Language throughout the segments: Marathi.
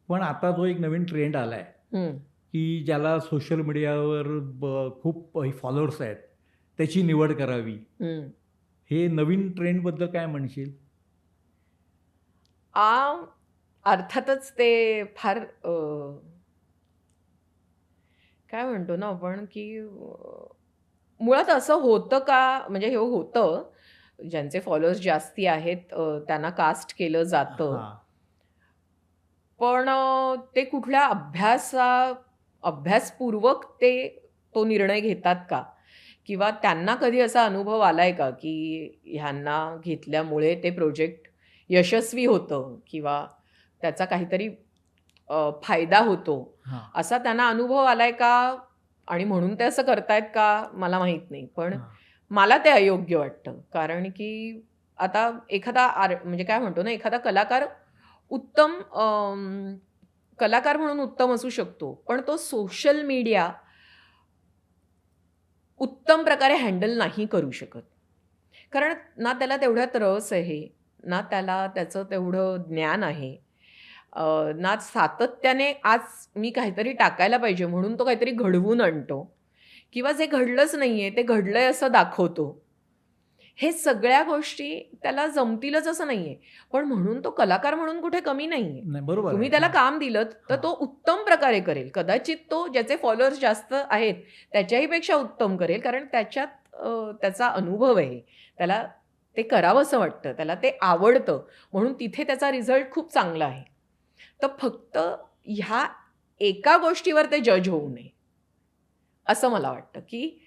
पण आता जो एक नवीन ट्रेंड आलाय, हं. की ज्याला सोशल मीडियावर खूप फॉलोअर्स आहेत, त्याची निवड करावी. हं. हे नवीन ट्रेंडबद्दल काय म्हणशील? आ, अर्थातच ते फार काय म्हणतो ना आपण, की मुळात असं होतं का? म्हणजे हे होतं. ज्यांचे फॉलोअर्स जास्ती आहेत त्यांना कास्ट केलं जातं. हां. पण ते कुठल्या अभ्यासपूर्वक ते तो निर्णय घेतात का? किंवा त्यांना कधी असा अनुभव आलाय का, की ह्यांना घेतल्यामुळे ते प्रोजेक्ट यशस्वी होतं किंवा त्याचा काहीतरी फायदा होतो, हां. असा त्यांना अनुभव आलाय का? आणि म्हणून ते असं करतायत का? मला माहीत नाही. पण हां. मला ते अयोग्य वाटतं. कारण की आता एखादा म्हणजे काय म्हणतो ना, एखादा कलाकार उत्तम कलाकार म्हणून उत्तम असू शकतो. पण तो सोशल मीडिया उत्तम प्रकारे हँडल नाही करू शकत. कारण ना त्याला तेवढ्यात रस आहे, ना त्याला त्याचं तेवढं ज्ञान आहे. ना सातत्याने आज मी काहीतरी टाकायला पाहिजे म्हणून तो काहीतरी घडवून आणतो किंवा जे घडलंच नाहीये ते घडलंय असं दाखवतो. हे सगळ्या गोष्टी त्याला जमतीलच असं नाहीये. पण म्हणून तो कलाकार म्हणून कुठे कमी नाहीये. नाही, बरोबर आहे. तुम्ही त्याला हां. काम दिलत तर हां. तो उत्तम प्रकारे करेल. कदाचित तो ज्याचे फॉलोअर्स जास्त आहेत त्याच्याही पेक्षा उत्तम करेल. कारण त्याच्यात त्याचा अनुभव आहे. त्याला ते करावंसं वाटतं. त्याला ते आवडतं. म्हणून तिथे त्याचा रिझल्ट खूप चांगला आहे. तर फक्त ह्या एका गोष्टीवर ते जज होऊ नये, असं मला वाटतं, की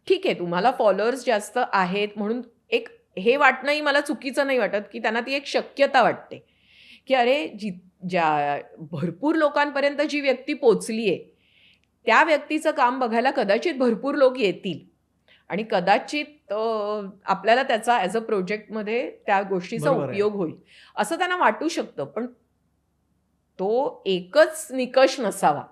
ठीक आहे तुम्हाला फॉलोअर्स जास्त आहेत म्हणून एक हे वाटणंही मला चुकीचं नाही वाटत, की त्यांना ती एक शक्यता वाटते, की अरे ज्या भरपूर लोकांपर्यंत जी व्यक्ती पोहोचली आहे, त्या व्यक्तीचं काम बघायला कदाचित भरपूर लोक येतील आणि कदाचित आपल्याला त्याचा ॲज अ प्रोजेक्टमध्ये त्या गोष्टीचा बरोबर आहे. उपयोग होईल, असं त्यांना वाटू शकतं. पण तो एकच निकष नसावा.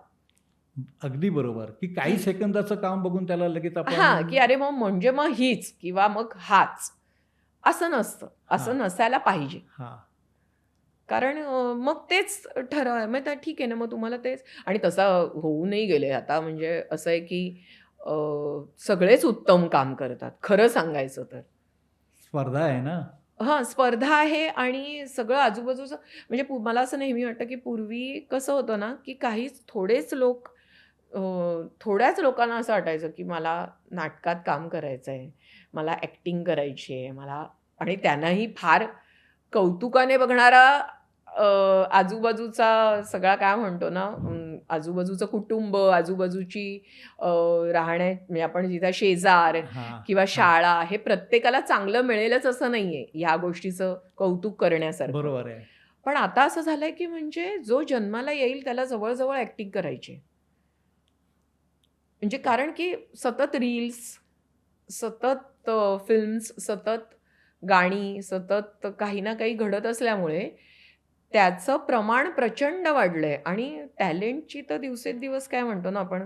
अगदी बरोबर, की की काही सेकंदाचं काम बघून त्याला लगेच आपण हां, की अरे मग म्हणजे मग हीच किंवा मग हाच, असं नसतं. हां. असं नसायला पाहिजे. हां. कारण मग तेच मग तर ठीक आहे ना, मग तुम्हाला तेच आणि तसं होऊनही गेले आता म्हणजे असं आहे की अ, सगळेच उत्तम काम करतात, खरं सांगायचं तर. स्पर्धा आहे ना. हां, स्पर्धा आहे आणि सगळं आजूबाजूचं म्हणजे मला असं नेहमी वाटतं, की पूर्वी कसं होतं ना, की थोडेच लोक थोड्याच लोकांना असं वाटायचं, की मला नाटकात काम करायचंय, मला ॲक्टिंग करायची आहे, मला आणि त्यांनाही फार कौतुकाने बघणारा आजूबाजूचा सगळा काय म्हणतो ना, आजूबाजूचं कुटुंब, आजूबाजूची म्हणजे आपण जिथे शेजार हां. किंवा हां. शाळा हे प्रत्येकाला चांगलं मिळेलच असं नाहीये, ह्या गोष्टीचं कौतुक करण्यासारखं. बरोबर आहे. पण आता असं झालंय, की म्हणजे जो जन्माला येईल त्याला जवळ-जवळ ॲक्टिंग करायची आहे. म्हणजे कारण की सतत रील्स, सतत फिल्म्स, सतत गाणी, सतत काही ना काही घडत असल्यामुळे त्याचं प्रमाण प्रचंड वाढलंय आणि टॅलेंटची तर दिवसेंदिवस काय म्हणतो ना आपण,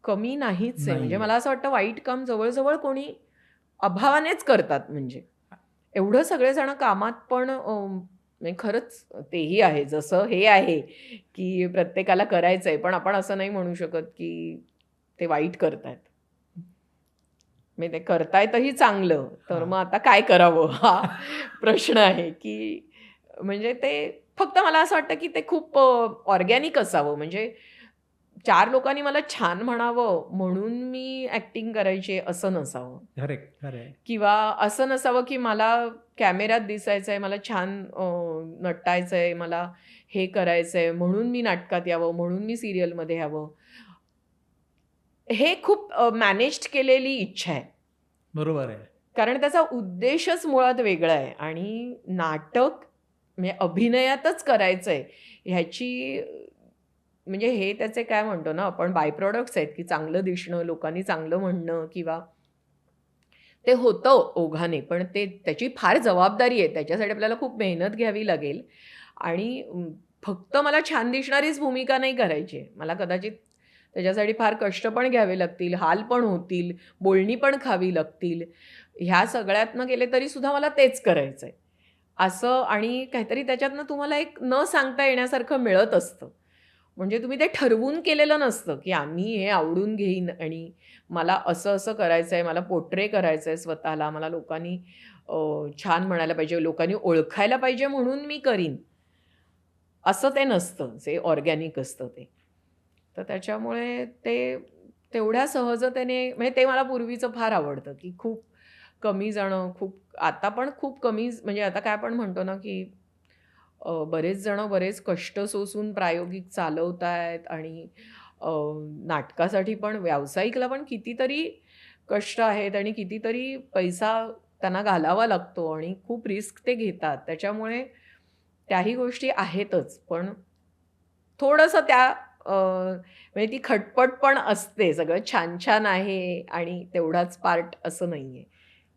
कमी नाहीच आहे. म्हणजे नाहीये. मला असं वाटतं वाईट काम जवळ कोणी अभावानेच करतात म्हणजे. एवढं सगळेजण कामात पण म्हणजे खरंच तेही आहे. जसं हे आहे, की प्रत्येकाला करायचंय, पण आपण असं नाही म्हणू शकत, की ते वाईट करतायत. म्हणजे ते करतायतही चांगलं, तर हां. मग आता काय करावं? हा प्रश्न आहे, की म्हणजे ते फक्त मला असं वाटतं, की ते खूप ऑर्गॅनिक असावं. म्हणजे 4 लोकांनी मला छान म्हणावं म्हणून मी ॲक्टिंग करायची आहे असं नसावं. करेक्ट. खरं आहे. किंवा असं नसावं, की मला कॅमेऱ्यात दिसायचंय, मला छान नटायचंय, मला हे करायचंय म्हणून मी नाटकात यावं, म्हणून मी सीरियलमध्ये यावं. हे खूप मॅनेज्ड केलेली इच्छा आहे. बरोबर आहे. कारण त्याचा उद्देशच मुळात वेगळा आहे आणि नाटक म्हणजे अभिनयातच करायचंय ह्याची म्हणजे हे त्याचे काय म्हणतो ना आपण बाय प्रॉडक्ट्स आहेत, की चांगलं दिसणं, लोकांनी चांगलं म्हणणं किंवा ते होतं ओघाने, पण ते त्याची फार जबाबदारी आहे. त्याच्यासाठी आपल्याला खूप मेहनत घ्यावी लागेल आणि फक्त मला छान दिसणारीच भूमिका नाही करायची आहे. मला कदाचित त्याच्यासाठी फार कष्ट पण घ्यावे लागतील, हाल पण होतील, बोलणी पण खावी लागतील. ह्या सगळ्यातनं गेले तरीसुद्धा मला तेच करायचं आहे. असं आणि काहीतरी त्याच्यातनं तुम्हाला एक न सांगता येण्यासारखं मिळत असतं. म्हणजे तुम्ही ते ठरवून केलेलं नसतं, की आम्ही हे आवडून घेईन आणि मला असं-असं करायचंय, मला पोर्ट्रे करायचंय स्वतःला, मला लोकांनी छान म्हणायला पाहिजे, लोकांनी ओळखायला पाहिजे म्हणून मी करीन. असं ते नसतं, जे ऑर्गॅनिक असतं ते. तर त्याच्यामुळे ते तेवढ्या सहजतेने म्हणजे ते मला पूर्वीचं फार आवडतं, की खूप कमी जणं आता पण खूप कमी म्हणजे आता काय आपण म्हणतो ना, की बरेच जणं बरेच कष्ट सोसून प्रायोगिक चालवतायत आणि अ, नाटकासाठी पण व्यावसायिकला पण कितीतरी कष्ट आहेत आणि कितीतरी पैसा त्यांना घालावा लागतो आणि खूप रिस्क ते घेतात. त्याच्यामुळे त्याही गोष्टी आहेतच. पण थोडंसं त्या म्हणजे ती खटपट पण असते. सगळं छान-छान आहे आणि तेवढाच पार्ट असं नाहीये.